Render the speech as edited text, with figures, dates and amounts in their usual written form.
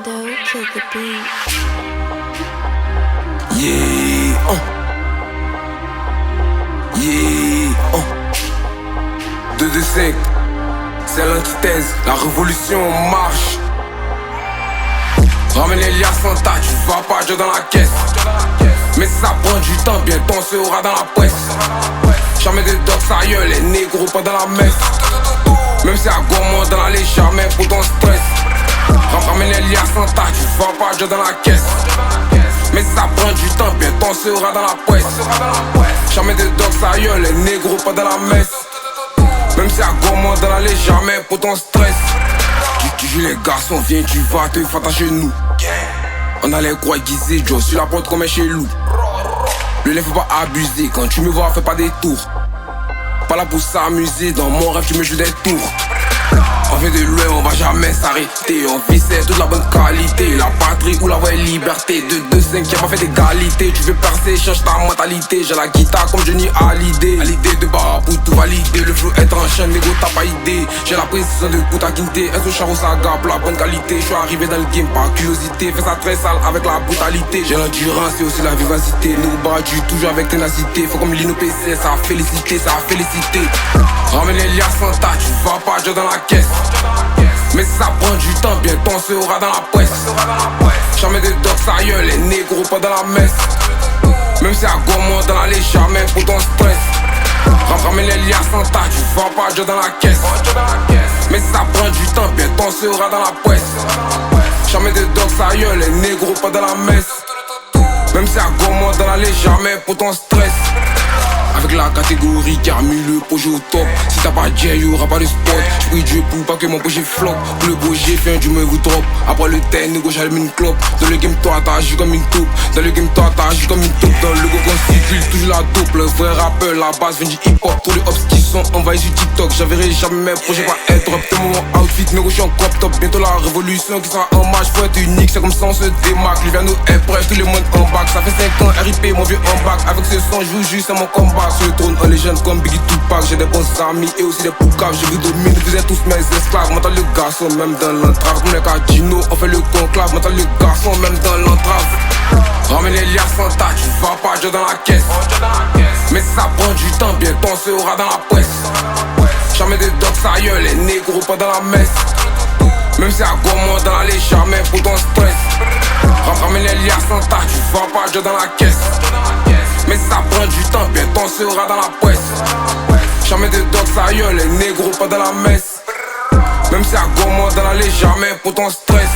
Mondo, kill the beat. Yeah, yeah, 2-2-5, c'est l'antithèse, la révolution marche. Ramène les liasses en tas, tu vas pas jouer dans la caisse. Mais ça prend du temps, bientôt on sera dans la presse. Jamais des dogs sérieux, les négros pas dans la messe. Même si à gourmand dans la légère, mais pour ton stress. Ramène les liasses en tas, tu vas pas jouer dans la caisse. Mais ça prend du temps, bientôt on sera dans la presse. Jamais des dogs sérieux, les négros pas dans la messe. Même si à gourmand dans la légère, mais pour ton stress. Tu joues les garçons, viens, tu vas te faire chez nous. On a les croix aiguisées, Joe, sur la porte comme un chez loup. Le lait faut pas abuser, quand tu me vois, fais pas des tours. Pas là pour s'amuser, dans mon rêve tu me joues des tours. On vient de loin, on va jamais s'arrêter. On vit c'est toute la bonne qualité. La patrie ou la vraie liberté. 2-2-5 qui a pas fait d'égalité. Tu veux percer, change ta mentalité. J'ai la guitare comme Johnny Hallyday. À l'idée de barre pour tout valider. Le flow est en chaîne, négo t'as pas idée. J'ai la précision de Kuta Kinte. Est-ce que Charo Saga pour la bonne qualité. Je suis arrivé dans le game par curiosité. Fais ça très sale avec la brutalité. J'ai l'endurance et aussi la vivacité. Nous battu toujours avec ténacité. Faut comme Lino PC, ça a félicité, ça a félicité. Ramène les liasses en tas, tu vas pas jouer dans la caisse. Mais ça prend du temps, bientôt on sera dans la presse. Jamais des dogs sérieux, les négros pas dans la messe. Même si à gourmand dans la légère, mais pour ton stress. Ramène les liasses en tas, tu vas pas jouer dans la caisse. Mais ça prend du temps, bientôt on sera dans la presse. Jamais des dogs sérieux, les négros pas dans la messe. Même si à gourmand dans la légère, mais pour ton stress. Avec la catégorie qui a mis le projet au top. Si t'as pas de jet, y'aura pas de spot. J'prie Dieu pour pas que mon projet flop. Pour le projet, fais un du me vous drop. Après le ten, négo j'allume une clope. Dans le game, toi t'as agi comme une taupe. Dans le game, toi t'as agi comme une taupe. Dans le go constitue toujours la taupe. Le vrai rappeur, la base vient du hip hop. Tous les hops qui sont envahis sur TikTok. J'enverrai jamais mes projets pas être drop. T'es mon outfit, négo j'suis en crop top. Bientôt la révolution qui sera en match. Faut être unique, c'est comme ça on se démarque. L'hiver nous est prêt, tous les mondes en bac. Ça fait 5 ans, RIP, mon vieux en bac. Avec ce son, j'voue juste, c'est mon combat. Sur le trône en légende comme Biggie Tupac. J'ai des bons amis et aussi des poucaves. Je vous domine, vous êtes tous mes esclaves. M'entends le garçon même dans l'entrave. Comme les cardinaux, on fait le conclave. M'entends le garçon même dans l'entrave. Ramène les liasses en tas, tu vas pas jouer dans la caisse. Mais ça prend du temps, bientôt on sera dans la presse. Jamais des dogs sérieux, les négros pas dans la messe. Même si à gourmand dans la légère, mais pour ton stress. Ramène les liasses en tas, tu vas pas jouer dans la caisse. Mais ça prend du temps, bientôt on sera dans la presse. Jamais des dogs sérieux, les négros pas dans la messe. Même si à gourmand dans la légère, mais pour ton stress.